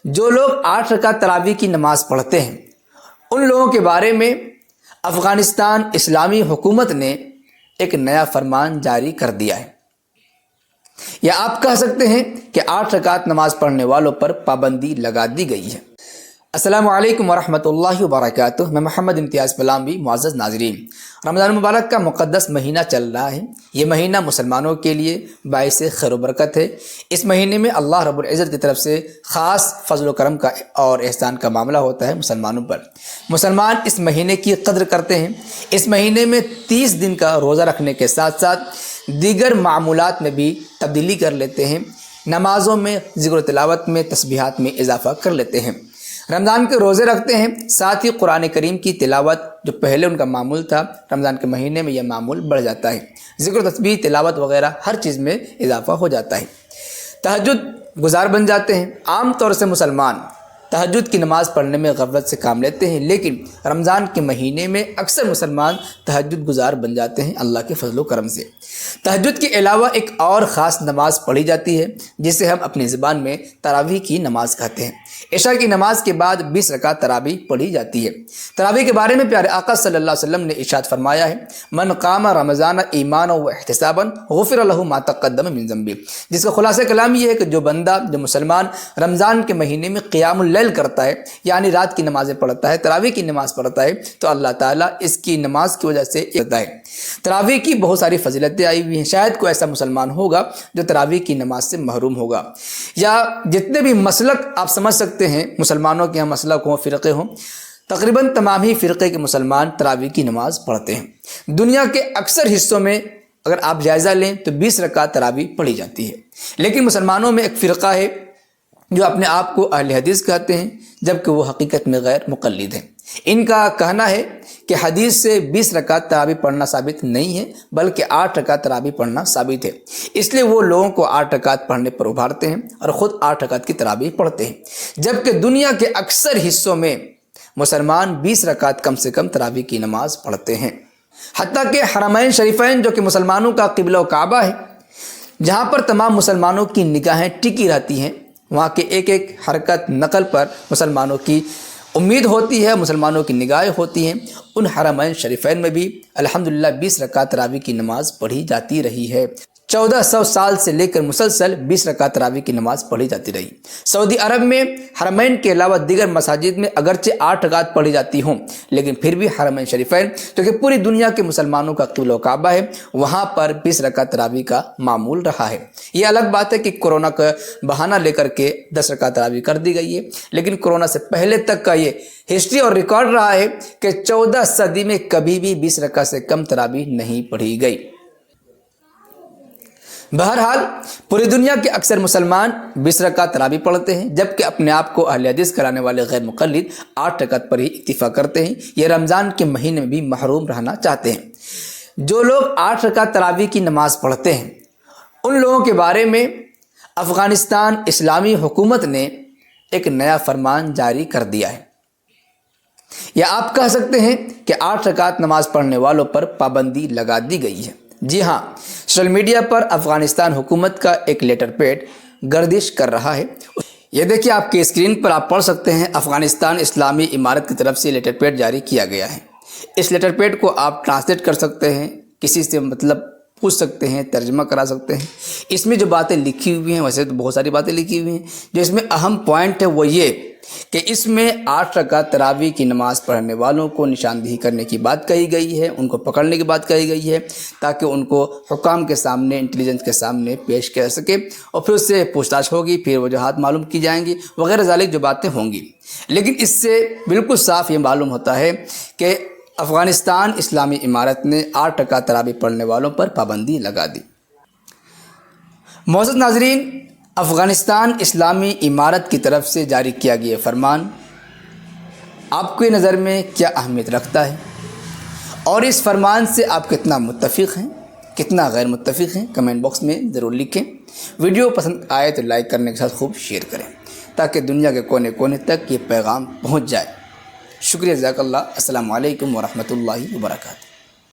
جو لوگ 8 رکعت تراویح کی نماز پڑھتے ہیں ان لوگوں کے بارے میں افغانستان اسلامی حکومت نے ایک نیا فرمان جاری کر دیا ہے، یا آپ کہہ سکتے ہیں کہ 8 رکعت نماز پڑھنے والوں پر پابندی لگا دی گئی ہے۔ السلام علیکم ورحمۃ اللہ وبرکاتہ۔ میں محمد امتیاز پلامی۔ معزز ناظرین، رمضان مبارک کا مقدس مہینہ چل رہا ہے۔ یہ مہینہ مسلمانوں کے لیے باعث خیر و برکت ہے۔ اس مہینے میں اللہ رب العزت کی طرف سے خاص فضل و کرم کا اور احسان کا معاملہ ہوتا ہے مسلمانوں پر۔ مسلمان اس مہینے کی قدر کرتے ہیں۔ اس مہینے میں 30 دن کا روزہ رکھنے کے ساتھ ساتھ دیگر معمولات میں بھی تبدیلی کر لیتے ہیں۔ نمازوں میں، ذکر و تلاوت میں، تسبیحات میں اضافہ کر لیتے ہیں۔ رمضان کے روزے رکھتے ہیں، ساتھ ہی قرآن کریم کی تلاوت جو پہلے ان کا معمول تھا، رمضان کے مہینے میں یہ معمول بڑھ جاتا ہے۔ ذکر و تسبیح، تلاوت وغیرہ ہر چیز میں اضافہ ہو جاتا ہے۔ تہجد گزار بن جاتے ہیں۔ عام طور سے مسلمان تہجد کی نماز پڑھنے میں غفلت سے کام لیتے ہیں، لیکن رمضان کے مہینے میں اکثر مسلمان تہجد گزار بن جاتے ہیں اللہ کے فضل و کرم سے۔ تہجد کے علاوہ ایک اور خاص نماز پڑھی جاتی ہے جسے ہم اپنی زبان میں تراویح کی نماز کہتے ہیں۔ عشاء کی نماز کے بعد 20 رکعت تراویح پڑھی جاتی ہے۔ تراویح کے بارے میں پیارے آقا صلی اللہ علیہ وسلم نے ارشاد فرمایا ہے، من قام رمضان ایمانا و احتسابا غفر له ما تقدم من ذنبہ، جس کا خلاصہ کلام یہ ہے کہ جو بندہ، جو مسلمان رمضان کے مہینے میں قیام اللیل کرتا ہے، یعنی رات کی نمازیں پڑھتا ہے، تراویح کی نماز پڑھتا ہے، تو اللہ تعالیٰ اس کی نماز کی وجہ سے کرتا ہے۔ تراویح کی بہت ساری فضیلتیں آئی ہوئی ہیں۔ شاید کوئی ایسا مسلمان ہوگا جو تراویح کی نماز سے محروم ہوگا، یا جتنے بھی مسلک آپ سمجھ سکتے ہیں مسلمانوں کے یہاں مسلک ہوں، فرقے ہوں، تقریباً تمام ہی فرقے کے مسلمان تراویح کی نماز پڑھتے ہیں۔ دنیا کے اکثر حصوں میں اگر آپ جائزہ لیں تو 20 رکعت تراویح پڑھی جاتی ہے، لیکن مسلمانوں میں ایک فرقہ ہے جو اپنے آپ کو اہل حدیث کہتے ہیں، جبکہ وہ حقیقت میں غیر مقلد ہیں۔ ان کا کہنا ہے کہ حدیث سے 20 رکعت تراویح پڑھنا ثابت نہیں ہے، بلکہ 8 رکعت تراویح پڑھنا ثابت ہے۔ اس لیے وہ لوگوں کو 8 رکعت پڑھنے پر ابھارتے ہیں اور خود 8 رکعت کی تراویح پڑھتے ہیں، جبکہ دنیا کے اکثر حصوں میں مسلمان 20 رکعت کم سے کم تراویح کی نماز پڑھتے ہیں۔ حتیٰ کہ حرمین شریفین جو کہ مسلمانوں کا قبلہ و کعبہ ہے، جہاں پر تمام مسلمانوں کی نگاہیں ٹکی رہتی ہیں، وہاں کے ایک ایک حرکت نقل پر مسلمانوں کی امید ہوتی ہے، مسلمانوں کی نگاہیں ہوتی ہیں۔ ان حرمین شریفین میں بھی الحمدللہ 20 رکعت تراویح کی نماز پڑھی جاتی رہی ہے۔ 1400 سال سے لے کر مسلسل 20 رکعت تراویح کی نماز پڑھی جاتی رہی۔ سعودی عرب میں حرمین کے علاوہ دیگر مساجد میں اگرچہ 8 رکعت پڑھی جاتی ہوں، لیکن پھر بھی حرمین شریفین جو کہ پوری دنیا کے مسلمانوں کا قبلہ و کعبہ ہے، وہاں پر 20 رکعت تراویح کا معمول رہا ہے۔ یہ الگ بات ہے کہ کورونا کا بہانہ لے کر کے 10 رکعت تراویح کر دی گئی ہے، لیکن کورونا سے پہلے تک کا یہ ہسٹری اور ریکارڈ رہا ہے کہ 14 صدی میں کبھی بھی 20 رکعت سے کم تراویح نہیں پڑھی گئی۔ بہرحال پوری دنیا کے اکثر مسلمان 20 رکعت تراویح پڑھتے ہیں، جبکہ اپنے آپ کو اہل حدیث کرانے والے غیر مقلد 8 رکعت پر ہی اکتفا کرتے ہیں۔ یہ رمضان کے مہینے میں بھی محروم رہنا چاہتے ہیں۔ جو لوگ 8 رکعت تراویح کی نماز پڑھتے ہیں ان لوگوں کے بارے میں افغانستان اسلامی حکومت نے ایک نیا فرمان جاری کر دیا ہے، یا آپ کہہ سکتے ہیں کہ 8 رکعت نماز پڑھنے والوں پر پابندی لگا دی گئی ہے۔ جی ہاں، سوشل میڈیا پر افغانستان حکومت کا ایک لیٹر پیڈ گردش کر رہا ہے۔ یہ دیکھیے آپ کی اسکرین پر، آپ پڑھ سکتے ہیں، افغانستان اسلامی امارت کی طرف سے لیٹر پیڈ جاری کیا گیا ہے۔ اس لیٹر پیڈ کو آپ ٹرانسلیٹ کر سکتے ہیں، کسی سے مطلب پوچھ سکتے ہیں، ترجمہ کرا سکتے ہیں۔ اس میں جو باتیں لکھی ہوئی ہیں، ویسے تو بہت ساری باتیں لکھی ہوئی ہیں، جو اس میں اہم پوائنٹ ہے وہ یہ کہ اس میں 8 رکعت تراویح کی نماز پڑھنے والوں کو نشاندہی کرنے کی بات کہی گئی ہے، ان کو پکڑنے کی بات کہی گئی ہے، تاکہ ان کو حکام کے سامنے، انٹیلیجنس کے سامنے پیش کر سکے، اور پھر اس سے پوچھ تاچھ ہوگی، پھر وجوہات معلوم کی جائیں گی، وغیرہ ذالک جو باتیں ہوں گی۔ لیکن اس سے بالکل صاف یہ معلوم ہوتا ہے کہ افغانستان اسلامی امارت نے 8 رکعت تراویح پڑھنے والوں پر پابندی لگا دی۔ معزز ناظرین، افغانستان اسلامی امارت کی طرف سے جاری کیا گیا فرمان آپ کی نظر میں کیا اہمیت رکھتا ہے، اور اس فرمان سے آپ کتنا متفق ہیں، کتنا غیر متفق ہیں، کمنٹ باکس میں ضرور لکھیں۔ ویڈیو پسند آئے تو لائک کرنے کے ساتھ خوب شیئر کریں تاکہ دنیا کے کونے کونے تک یہ پیغام پہنچ جائے۔ شکریہ، جزاک اللہ۔ السلام علیکم ورحمۃ اللہ وبرکاتہ۔